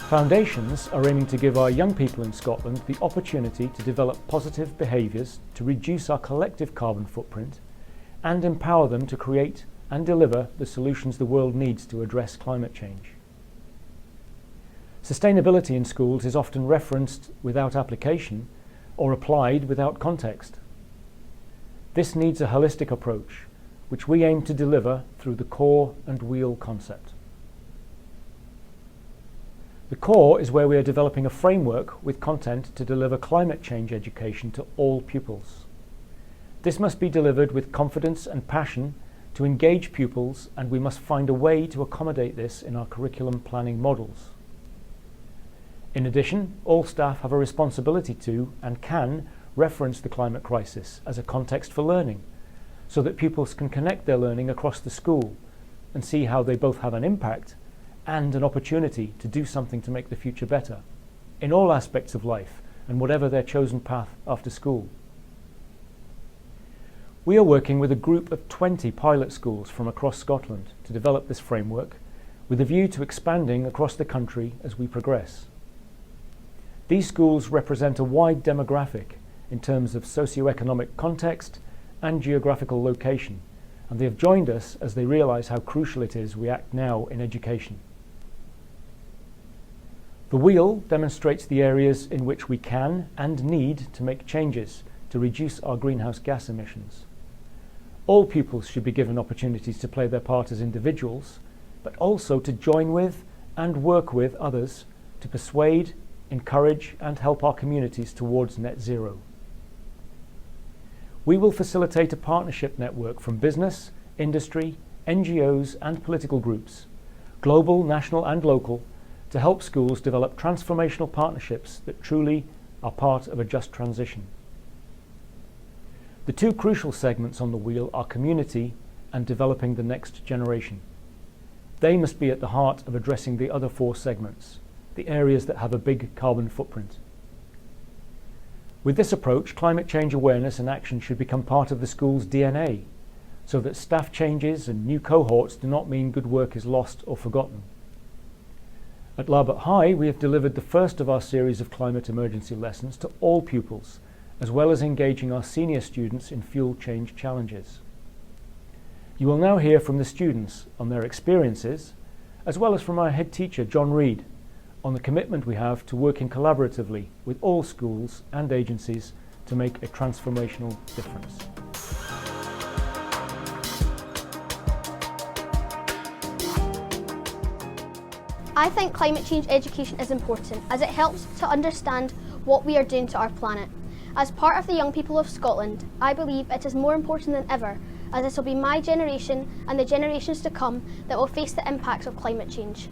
Foundations are aiming to give our young people in Scotland the opportunity to develop positive behaviours to reduce our collective carbon footprint and empower them to create and deliver the solutions the world needs to address climate change. Sustainability in schools is often referenced without application or applied without context. This needs a holistic approach, which we aim to deliver through the core and wheel concept. The core is where we are developing a framework with content to deliver climate change education to all pupils. This must be delivered with confidence and passion to engage pupils, and we must find a way to accommodate this in our curriculum planning models. In addition, all staff have a responsibility to and can reference the climate crisis as a context for learning, so that pupils can connect their learning across the school and see how they both have an impact and an opportunity to do something to make the future better, in all aspects of life and whatever their chosen path after school. We are working with a group of 20 pilot schools from across Scotland to develop this framework, with a view to expanding across the country as we progress. These schools represent a wide demographic in terms of socio-economic context and geographical location, and they have joined us as they realise how crucial it is we act now in education. The wheel demonstrates the areas in which we can and need to make changes to reduce our greenhouse gas emissions. All pupils should be given opportunities to play their part as individuals, but also to join with and work with others to persuade, encourage and help our communities towards net zero. We will facilitate a partnership network from business, industry, NGOs and political groups, global, national and local, to help schools develop transformational partnerships that truly are part of a just transition. The two crucial segments on the wheel are community and developing the next generation. They must be at the heart of addressing the other four segments, the areas that have a big carbon footprint. With this approach, climate change awareness and action should become part of the school's DNA, so that staff changes and new cohorts do not mean good work is lost or forgotten. At Larbert High, we have delivered the first of our series of climate emergency lessons to all pupils, as well as engaging our senior students in fuel change challenges. You will now hear from the students on their experiences, as well as from our head teacher, John Reid, on the commitment we have to working collaboratively with all schools and agencies to make a transformational difference. I think climate change education is important as it helps to understand what we are doing to our planet. As part of the young people of Scotland, I believe it is more important than ever, as this will be my generation and the generations to come that will face the impacts of climate change.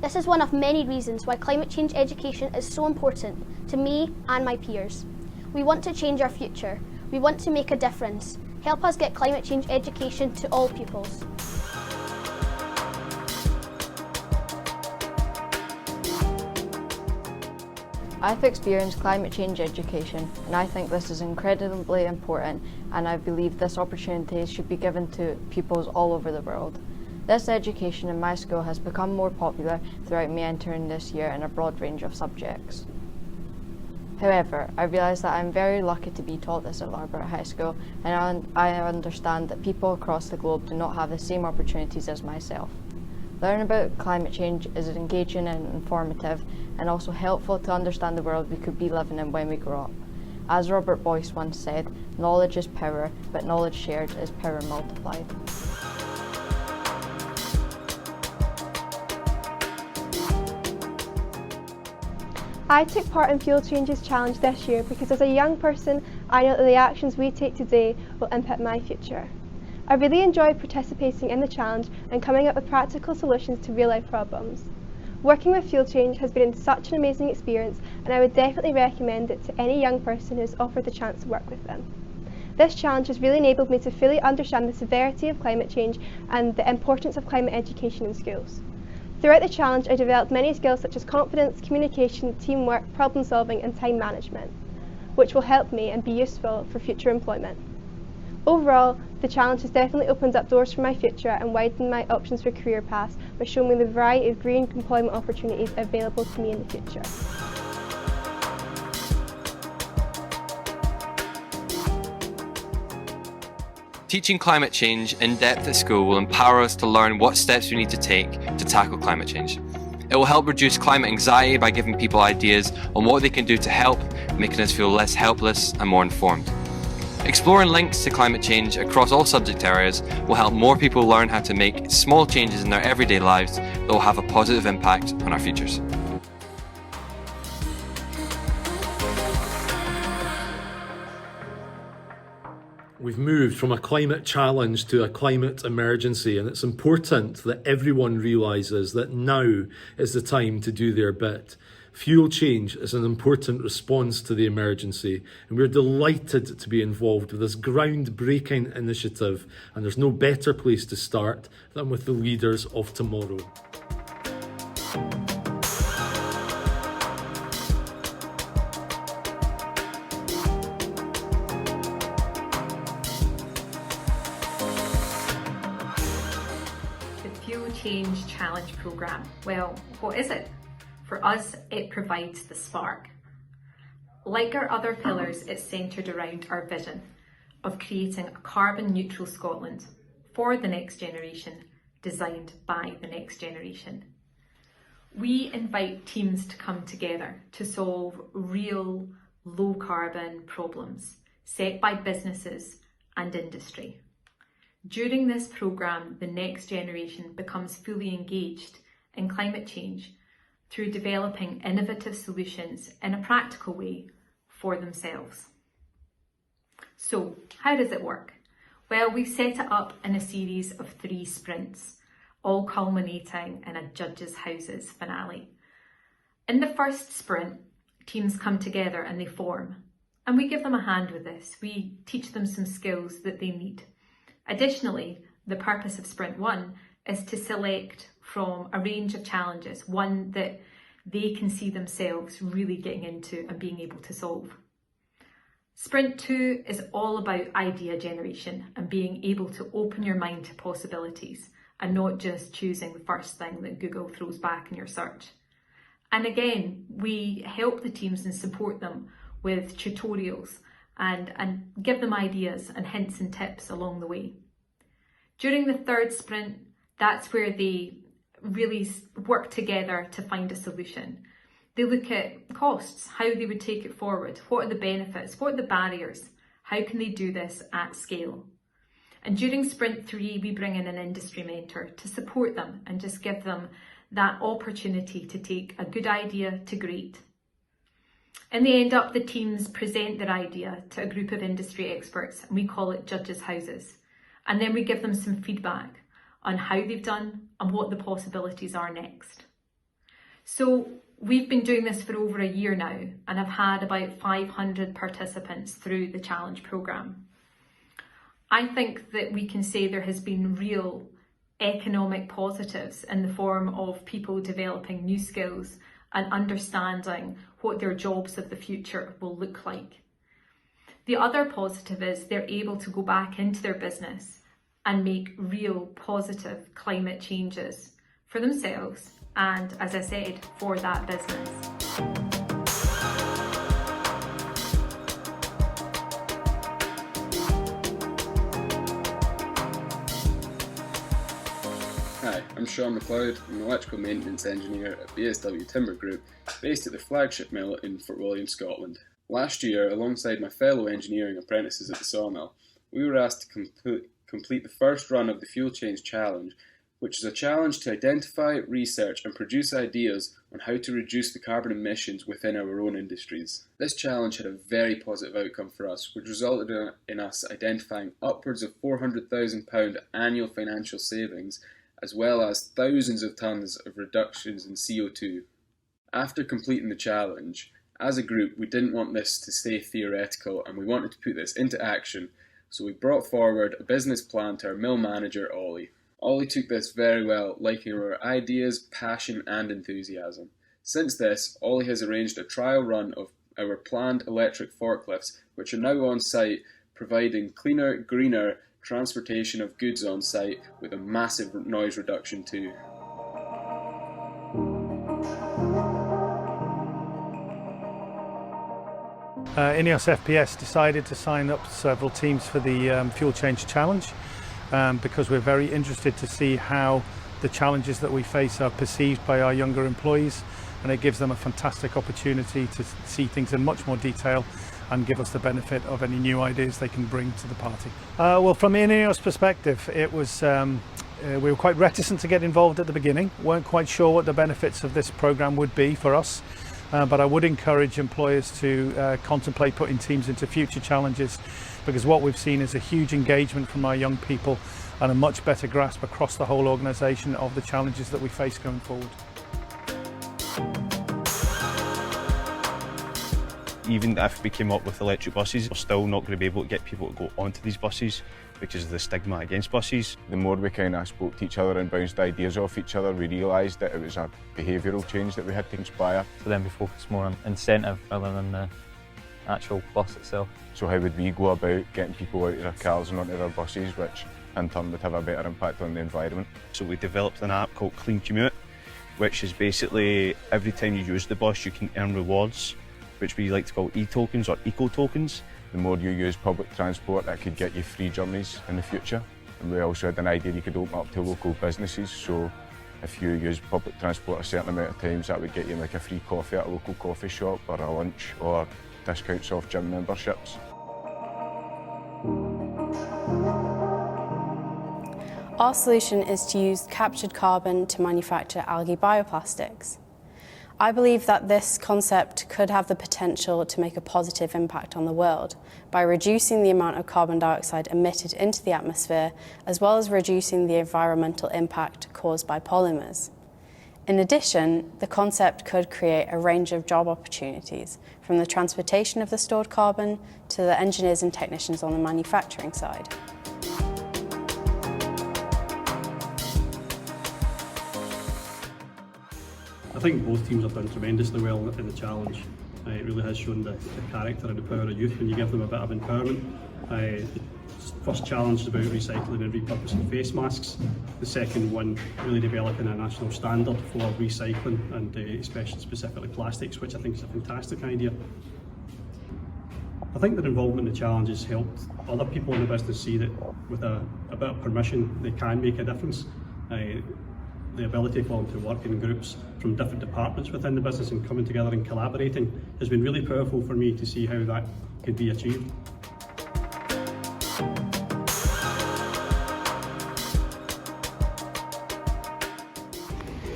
This is one of many reasons why climate change education is so important to me and my peers. We want to change our future. We want to make a difference. Help us get climate change education to all pupils. I've experienced climate change education, and I think this is incredibly important, and I believe this opportunity should be given to pupils all over the world. This education in my school has become more popular throughout me entering this year in a broad range of subjects. However, I realise that I'm very lucky to be taught this at Larbert High School, and I understand that people across the globe do not have the same opportunities as myself. Learning about climate change is engaging and informative, and also helpful to understand the world we could be living in when we grow up. As Robert Boyce once said, knowledge is power, but knowledge shared is power multiplied. I took part in Fuel Changes Challenge this year because as a young person, I know that the actions we take today will impact my future. I really enjoyed participating in the challenge and coming up with practical solutions to real life problems. Working with Fuel Change has been such an amazing experience, and I would definitely recommend it to any young person who is offered the chance to work with them. This challenge has really enabled me to fully understand the severity of climate change and the importance of climate education in schools. Throughout the challenge, I developed many skills such as confidence, communication, teamwork, problem solving and time management, which will help me and be useful for future employment. Overall, the challenge has definitely opened up doors for my future and widened my options for career paths by showing me the variety of green employment opportunities available to me in the future. Teaching climate change in depth at school will empower us to learn what steps we need to take to tackle climate change. It will help reduce climate anxiety by giving people ideas on what they can do to help, making us feel less helpless and more informed. Exploring links to climate change across all subject areas will help more people learn how to make small changes in their everyday lives that will have a positive impact on our futures. We've moved from a climate challenge to a climate emergency, and it's important that everyone realises that now is the time to do their bit. Fuel change is an important response to the emergency, and we're delighted to be involved with this groundbreaking initiative, and there's no better place to start than with the leaders of tomorrow. Change Challenge programme. Well, what is it? For us, it provides the spark. Like our other pillars, it's centred around our vision of creating a carbon neutral Scotland for the next generation, designed by the next generation. We invite teams to come together to solve real low carbon problems set by businesses and industry. During this programme, the next generation becomes fully engaged in climate change through developing innovative solutions in a practical way for themselves. So, how does it work? Well, we've set it up in a series of 3 sprints, all culminating in a Judges' Houses finale. In the first sprint, teams come together and they form, and we give them a hand with this. We teach them some skills that they need. Additionally, the purpose of Sprint 1 is to select from a range of challenges, one that they can see themselves really getting into and being able to solve. Sprint 2 is all about idea generation and being able to open your mind to possibilities and not just choosing the first thing that Google throws back in your search. And again, we help the teams and support them with tutorials and give them ideas and hints and tips along the way. During the third sprint, that's where they really work together to find a solution. They look at costs, how they would take it forward, what are the benefits, what are the barriers, how can they do this at scale. And during sprint 3, we bring in an industry mentor to support them and just give them that opportunity to take a good idea to great. In the end up, the teams present their idea to a group of industry experts, and we call it Judges' Houses. And then we give them some feedback on how they've done and what the possibilities are next. So we've been doing this for over a year now, and I've had about 500 participants through the challenge programme. I think that we can say there has been real economic positives in the form of people developing new skills and understanding what their jobs of the future will look like. The other positive is they're able to go back into their business and make real positive climate changes for themselves and, as I said, for that business. Hi, I'm Shaun McLeod. I'm an electrical maintenance engineer at BSW Timber Group, based at the flagship mill in Fort William, Scotland. Last year, alongside my fellow engineering apprentices at the sawmill, we were asked to complete the first run of the Fuel Change Challenge, which is a challenge to identify, research and produce ideas on how to reduce the carbon emissions within our own industries. This challenge had a very positive outcome for us, which resulted in us identifying upwards of £400,000 annual financial savings, as well as thousands of tonnes of reductions in CO2. After completing the challenge, as a group, we didn't want this to stay theoretical and we wanted to put this into action, so we brought forward a business plan to our mill manager, Ollie. Ollie took this very well, liking our ideas, passion and enthusiasm. Since this, Ollie has arranged a trial run of our planned electric forklifts, which are now on site, providing cleaner, greener transportation of goods on site with a massive noise reduction too. INEOS FPS decided to sign up several teams for the Fuel Change Challenge because we're very interested to see how the challenges that we face are perceived by our younger employees, and it gives them a fantastic opportunity to see things in much more detail and give us the benefit of any new ideas they can bring to the party. Well, from the INEOS perspective, it was we were quite reticent to get involved at the beginning, weren't quite sure what the benefits of this program would be for us. But I would encourage employers to contemplate putting teams into future challenges, because what we've seen is a huge engagement from our young people and a much better grasp across the whole organisation of the challenges that we face going forward. Even if we came up with electric buses, we're still not going to be able to get people to go onto these buses because of the stigma against buses. The more we kind of spoke to each other and bounced ideas off each other, we realised that it was a behavioural change that we had to inspire. So then we focused more on incentive rather than the actual bus itself. So how would we go about getting people out of their cars and onto their buses, which in turn would have a better impact on the environment? So we developed an app called Clean Commute, which is basically every time you use the bus you can earn rewards, which we like to call e-tokens or eco-tokens. The more you use public transport, that could get you free journeys in the future. And we also had an idea you could open up to local businesses, so if you use public transport a certain amount of times, that would get you like a free coffee at a local coffee shop or a lunch or discounts off gym memberships. Our solution is to use captured carbon to manufacture algae bioplastics. I believe that this concept could have the potential to make a positive impact on the world by reducing the amount of carbon dioxide emitted into the atmosphere, as well as reducing the environmental impact caused by polymers. In addition, the concept could create a range of job opportunities, from the transportation of the stored carbon to the engineers and technicians on the manufacturing side. I think both teams have done tremendously well in the challenge. It really has shown the character and the power of youth when you give them a bit of empowerment. The first challenge is about recycling and repurposing face masks. The second one, really developing a national standard for recycling and especially specifically plastics, which I think is a fantastic idea. I think their involvement in the challenge has helped other people in the business see that with a bit of permission they can make a difference. The ability for them to work in groups from different departments within the business and coming together and collaborating has been really powerful for me to see how that could be achieved.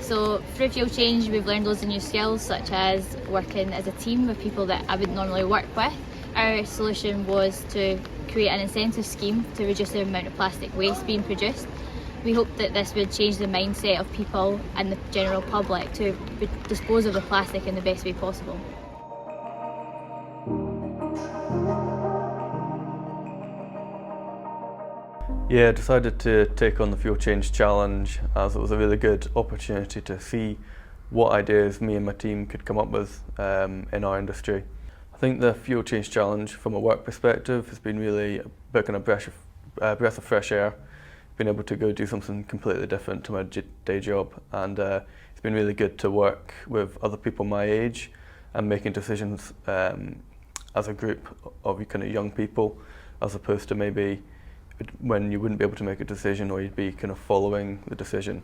So through Fuel Change we've learned loads of new skills, such as working as a team with people that I wouldn't normally work with. Our solution was to create an incentive scheme to reduce the amount of plastic waste being produced. We hope that this would change the mindset of people and the general public to dispose of the plastic in the best way possible. Yeah, I decided to take on the Fuel Change Challenge as it was a really good opportunity to see what ideas me and my team could come up with in our industry. I think the Fuel Change Challenge from a work perspective has been really a bit kind of breath of fresh air. Been able to go do something completely different to my day job, and it's been really good to work with other people my age and making decisions as a group of kind of young people, as opposed to maybe when you wouldn't be able to make a decision or you'd be kind of following the decision.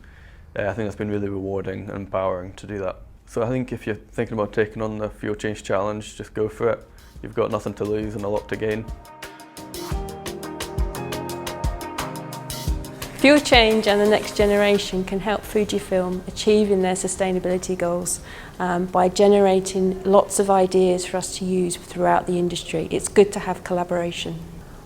I think that's been really rewarding and empowering to do that. So I think if you're thinking about taking on the Fuel Change Challenge, just go for it. You've got nothing to lose and a lot to gain. Fuel Change and the next generation can help Fujifilm achieving their sustainability goals by generating lots of ideas for us to use throughout the industry. It's good to have collaboration.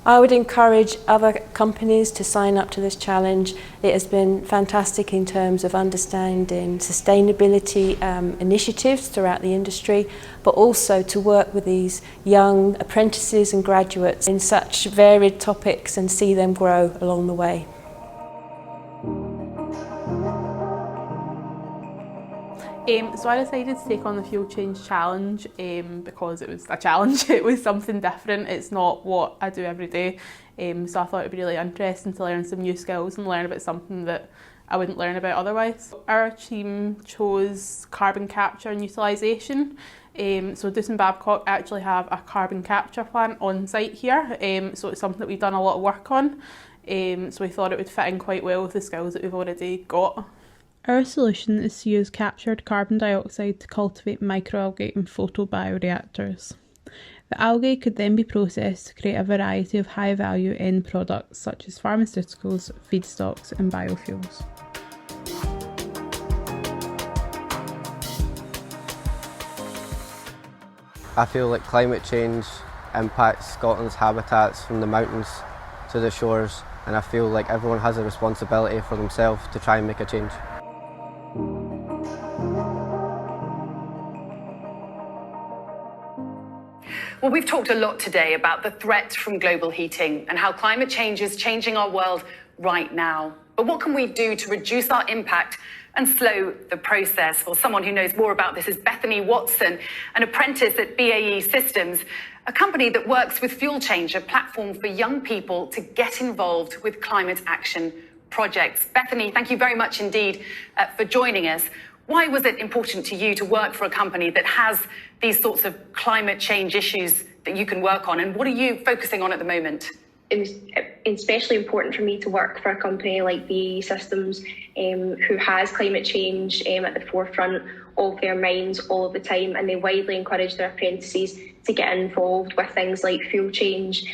I would encourage other companies to sign up to this challenge. It has been fantastic in terms of understanding sustainability initiatives throughout the industry, but also to work with these young apprentices and graduates in such varied topics and see them grow along the way. So I decided to take on the Fuel Change Challenge because it was a challenge. It was something different. It's not what I do every day. So I thought it would be really interesting to learn some new skills and learn about something that I wouldn't learn about otherwise. Our team chose carbon capture and utilisation. So Duff and Babcock actually have a carbon capture plant on site here. So it's something that we've done a lot of work on. So we thought it would fit in quite well with the skills that we've already got. Our solution is to use captured carbon dioxide to cultivate microalgae in photobioreactors. The algae could then be processed to create a variety of high-value end products such as pharmaceuticals, feedstocks and biofuels. I feel like climate change impacts Scotland's habitats from the mountains to the shores, and I feel like everyone has a responsibility for themselves to try and make a change. Well, we've talked a lot today about the threats from global heating and how climate change is changing our world right now. But what can we do to reduce our impact and slow the process? Well, someone who knows more about this is Bethany Watson, an apprentice at BAE Systems, a company that works with Fuel Change, a platform for young people to get involved with climate action projects. Bethany, thank you very much indeed for joining us. Why was it important to you to work for a company that has these sorts of climate change issues that you can work on, and what are you focusing on at the moment? It was especially important for me to work for a company like BAE Systems who has climate change at the forefront of their minds all of the time, and they widely encourage their apprentices to get involved with things like fuel change.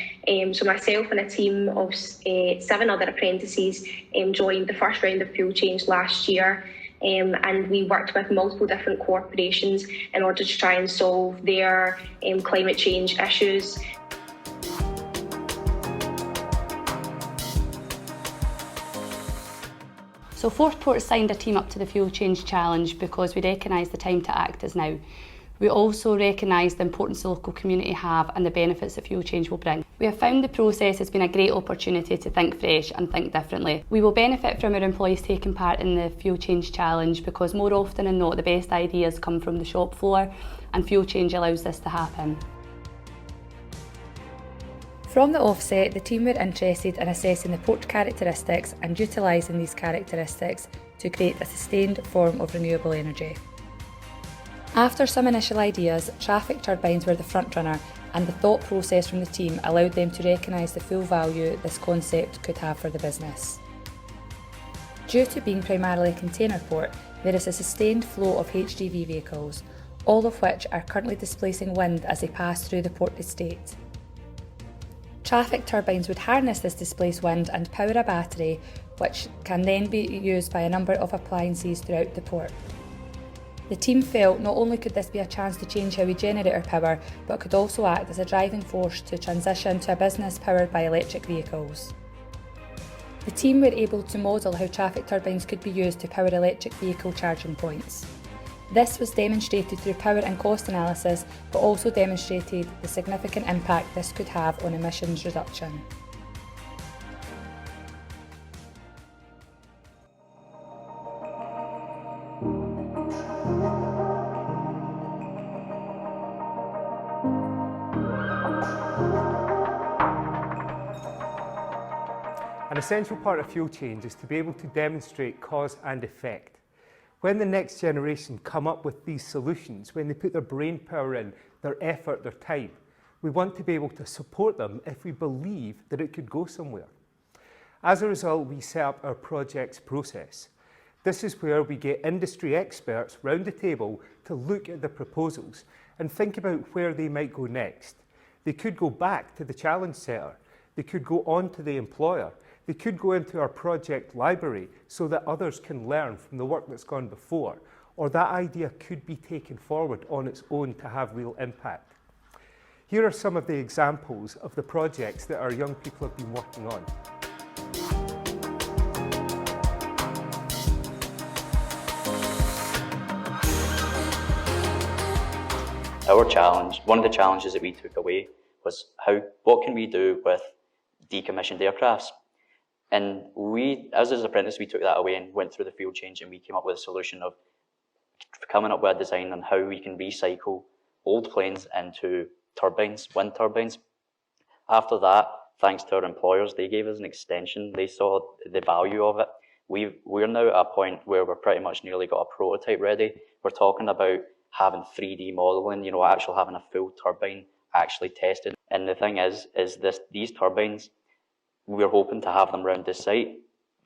So myself and a team of 7 other apprentices joined the first round of fuel change last year. And we worked with multiple different corporations in order to try and solve their climate change issues. So Forthport signed a team up to the Fuel Change Challenge because we recognise the time to act is now. We also recognise the importance the local community have and the benefits that fuel change will bring. We have found the process has been a great opportunity to think fresh and think differently. We will benefit from our employees taking part in the Fuel Change Challenge because more often than not the best ideas come from the shop floor, and fuel change allows this to happen. From the offset, the team were interested in assessing the port characteristics and utilising these characteristics to create a sustained form of renewable energy. After some initial ideas, traffic turbines were the front runner, and the thought process from the team allowed them to recognise the full value this concept could have for the business. Due to being primarily a container port, there is a sustained flow of HGV vehicles, all of which are currently displacing wind as they pass through the port estate. Traffic turbines would harness this displaced wind and power a battery, which can then be used by a number of appliances throughout the port. The team felt not only could this be a chance to change how we generate our power, but could also act as a driving force to transition to a business powered by electric vehicles. The team were able to model how traffic turbines could be used to power electric vehicle charging points. This was demonstrated through power and cost analysis, but also demonstrated the significant impact this could have on emissions reduction. An essential part of fuel change is to be able to demonstrate cause and effect. When the next generation come up with these solutions, when they put their brain power in, their effort, their time, we want to be able to support them if we believe that it could go somewhere. As a result, we set up our projects process. This is where we get industry experts round the table to look at the proposals and think about where they might go next. They could go back to the challenge setter. They could go on to the employer. They could go into our project library so that others can learn from the work that's gone before, or that idea could be taken forward on its own to have real impact. Here are some of the examples of the projects that our young people have been working on. Our challenge, one of the challenges that we took away was what can we do with decommissioned aircrafts? And we, as apprentices, we took that away and went through the field change, and we came up with a solution of coming up with a design on how we can recycle old planes into turbines, wind turbines. After that, thanks to our employers, they gave us an extension. They saw the value of it. We're now at a point where we're pretty much nearly got a prototype ready. We're talking about having 3D modelling, you know, actually having a full turbine actually tested. And the thing is these turbines, we're hoping to have them around this site.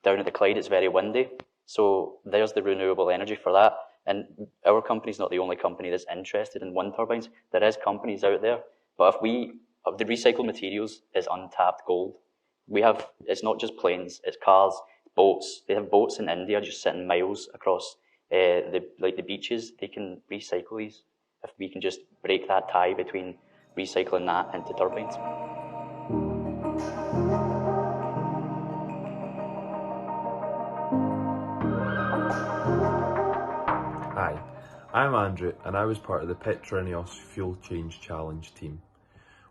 Down at the Clyde, it's very windy. So there's the renewable energy for that. And our company's not the only company that's interested in wind turbines. There is companies out there. But if the recycled materials is untapped gold. It's not just planes, it's cars, boats. They have boats in India just sitting miles across the beaches. They can recycle these if we can just break that tie between recycling that into turbines. Hi, I'm Andrew and I was part of the INEOS Fuel Change Challenge team.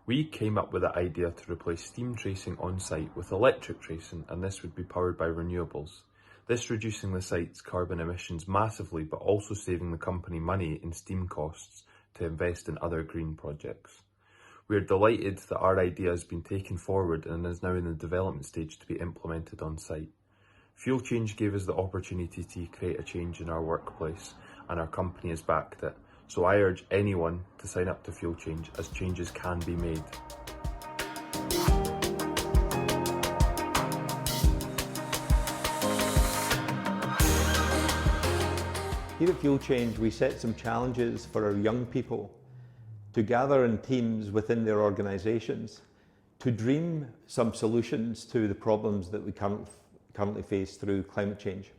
We came up with the idea to replace steam tracing on site with electric tracing, and this would be powered by renewables. This reducing the site's carbon emissions massively, but also saving the company money in steam costs to invest in other green projects. We are delighted that our idea has been taken forward and is now in the development stage to be implemented on site. Fuel Change gave us the opportunity to create a change in our workplace, and our company has backed it. So I urge anyone to sign up to Fuel Change, as changes can be made. Here at Fuel Change, we set some challenges for our young people to gather in teams within their organisations to dream some solutions to the problems that we currently face through climate change.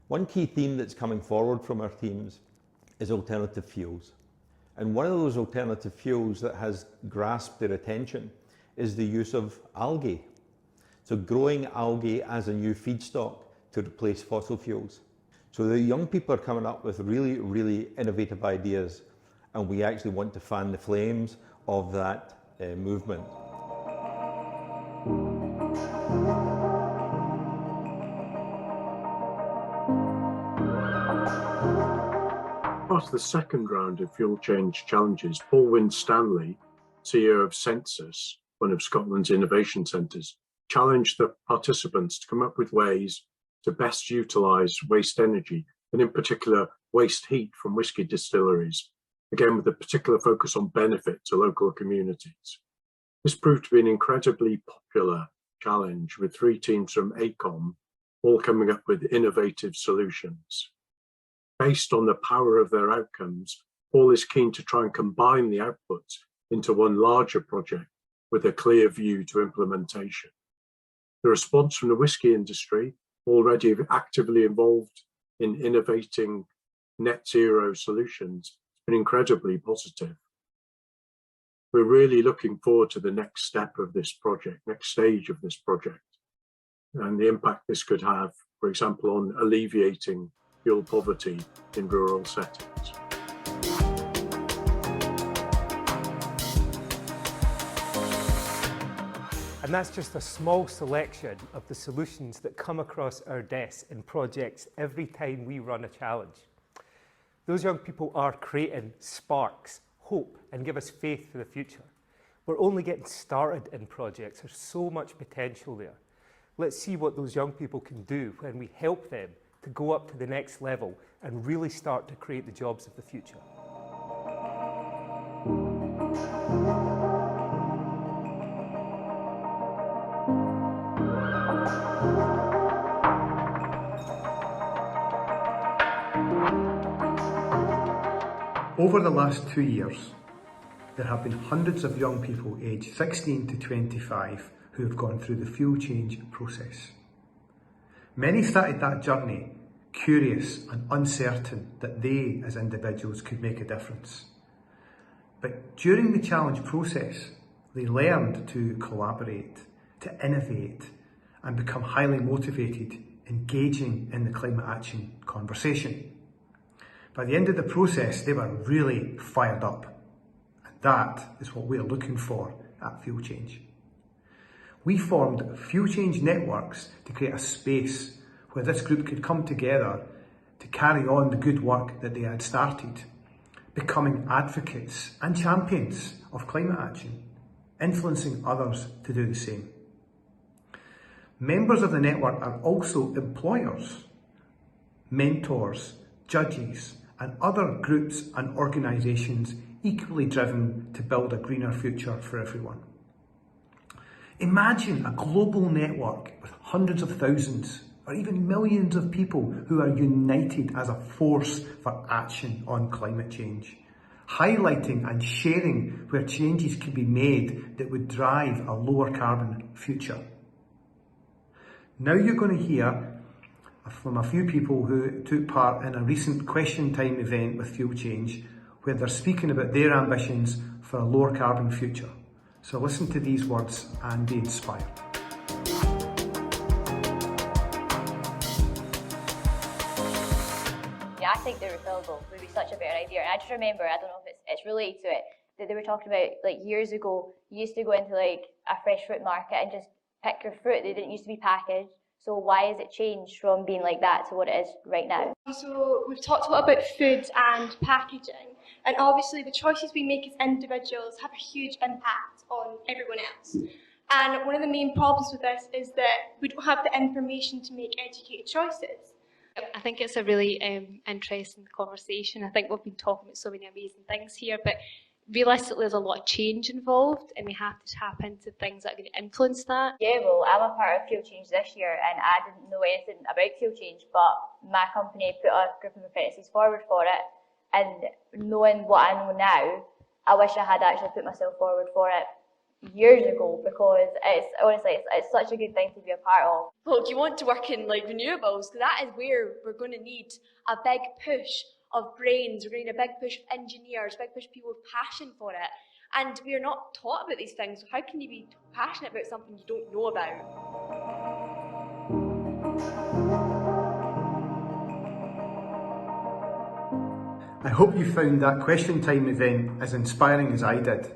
One key theme that's coming forward from our teams is alternative fuels. And one of those alternative fuels that has grasped their attention is the use of algae. So growing algae as a new feedstock to replace fossil fuels. So the young people are coming up with really, really innovative ideas, and we actually want to fan the flames of that movement. Part of the second round of Fuel Change challenges, Paul Winstanley, CEO of Census, one of Scotland's innovation centres, challenged the participants to come up with ways to best utilise waste energy, and in particular waste heat from whisky distilleries, again with a particular focus on benefit to local communities. This proved to be an incredibly popular challenge, with 3 teams from ACOM all coming up with innovative solutions. Based on the power of their outcomes, Paul is keen to try and combine the outputs into one larger project with a clear view to implementation. The response from the whisky industry, already actively involved in innovating net zero solutions, has been incredibly positive. We're really looking forward to the next step of this project, next stage of this project, and the impact this could have, for example, on alleviating fuel poverty in rural settings. And that's just a small selection of the solutions that come across our desks in projects every time we run a challenge. Those young people are creating sparks, hope, and give us faith for the future. We're only getting started in projects. There's so much potential there. Let's see what those young people can do when we help them to go up to the next level and really start to create the jobs of the future. Over the last 2 years, there have been hundreds of young people aged 16 to 25 who have gone through the fuel change process. Many started that journey curious and uncertain that they as individuals could make a difference. But during the challenge process, they learned to collaborate, to innovate, and become highly motivated, engaging in the climate action conversation. By the end of the process, they were really fired up. And that is what we're looking for at Fuel Change. We formed Fuel Change networks to create a space where this group could come together to carry on the good work that they had started, becoming advocates and champions of climate action, influencing others to do the same. Members of the network are also employers, mentors, judges, and other groups and organisations equally driven to build a greener future for everyone. Imagine a global network with hundreds of thousands or even millions of people who are united as a force for action on climate change, highlighting and sharing where changes can be made that would drive a lower carbon future. Now you're going to hear from a few people who took part in a recent question time event with Fuel Change, where they're speaking about their ambitions for a lower carbon future. So listen to these words and be inspired. Yeah, I think the refillable would be such a better idea. And I just remember, I don't know if it's related to it, that they were talking about like years ago, you used to go into like a fresh fruit market and just pick your fruit. They didn't used to be packaged. So why has it changed from being like that to what it is right now? So we've talked a lot about food and packaging, and obviously the choices we make as individuals have a huge impact on everyone else. And one of the main problems with this is that we don't have the information to make educated choices. I think it's a really interesting conversation. I think we've been talking about so many amazing things here, but realistically there's a lot of change involved and we have to tap into things that are going to influence that. Yeah, well, I'm a part of Fuel Change this year and I didn't know anything about Fuel Change, but my company put a group of apprentices forward for it, and knowing what I know now, I wish I had actually put myself forward for it years ago, because it's honestly it's such a good thing to be a part of. Look, you want to work in like renewables, because that is where we're going to need a big push of brains. We're going to need a big push of engineers, big push of people with passion for it. And we are not taught about these things, so how can you be passionate about something you don't know about? I hope you found that question time event as inspiring as I did.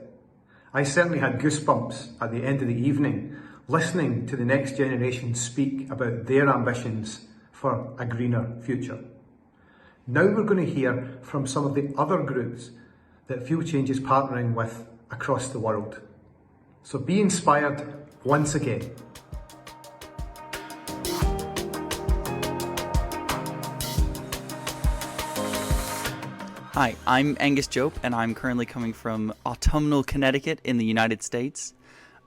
I certainly had goosebumps at the end of the evening, listening to the next generation speak about their ambitions for a greener future. Now we're going to hear from some of the other groups that Fuel Change is partnering with across the world. So be inspired once again. Hi, I'm Angus Jope, and I'm currently coming from autumnal Connecticut in the United States.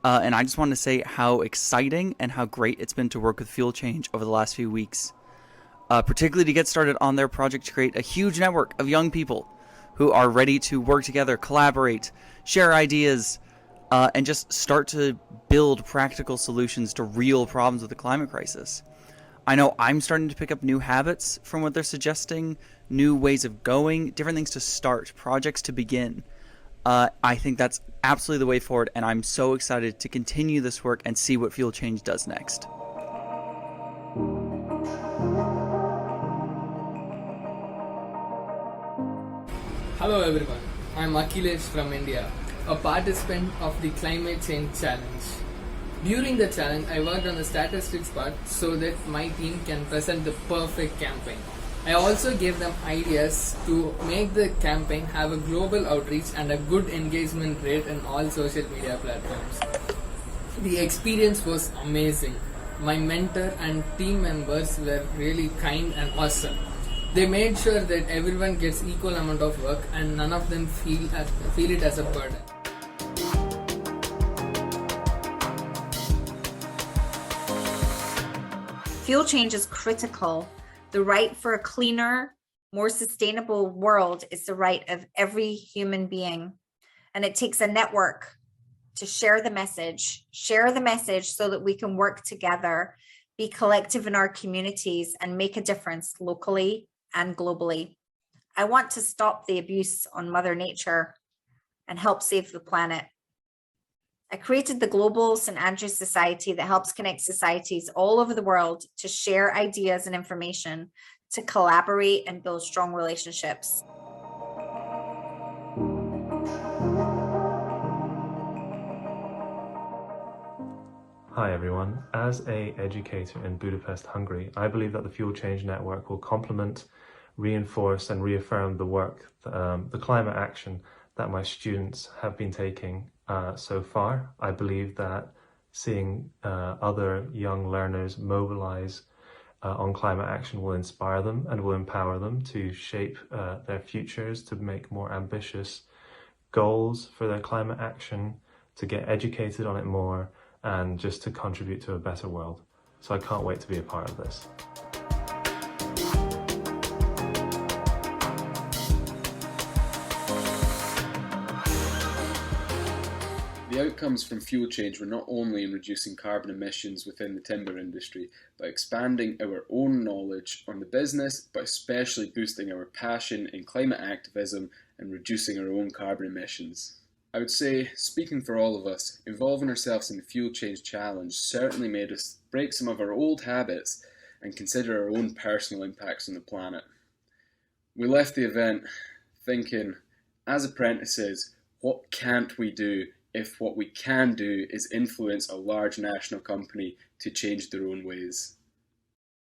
And I just wanted to say how exciting and how great it's been to work with Fuel Change over the last few weeks. Particularly to get started on their project to create a huge network of young people who are ready to work together, collaborate, share ideas, and just start to build practical solutions to real problems with the climate crisis. I know I'm starting to pick up new habits from what they're suggesting, new ways of going, different things to start, projects to begin. I think that's absolutely the way forward, and I'm so excited to continue this work and see what Fuel Change does next. Hello everyone, I'm Akhilesh from India, a participant of the Climate Change Challenge. During the challenge, I worked on the statistics part so that my team can present the perfect campaign. I also gave them ideas to make the campaign have a global outreach and a good engagement rate in all social media platforms. The experience was amazing. My mentor and team members were really kind and awesome. They made sure that everyone gets equal amount of work and none of them feel it as a burden. Fuel change is critical. The right for a cleaner, more sustainable world is the right of every human being. And it takes a network to share the message so that we can work together, be collective in our communities, and make a difference locally and globally. I want to stop the abuse on Mother Nature and help save the planet. I created the Global St. Andrews Society that helps connect societies all over the world to share ideas and information, to collaborate and build strong relationships. Hi everyone. As an educator in Budapest, Hungary, I believe that the Fuel Change Network will complement, reinforce and reaffirm the work, the climate action that my students have been taking so far. I believe that seeing other young learners mobilize on climate action will inspire them and will empower them to shape their futures, to make more ambitious goals for their climate action, to get educated on it more, and just to contribute to a better world. So I can't wait to be a part of this. The outcomes from fuel change were not only in reducing carbon emissions within the timber industry, but expanding our own knowledge on the business, but especially boosting our passion in climate activism and reducing our own carbon emissions. I would say, speaking for all of us, involving ourselves in the Fuel Change Challenge certainly made us break some of our old habits and consider our own personal impacts on the planet. We left the event thinking, as apprentices, what can't we do if what we can do is influence a large national company to change their own ways?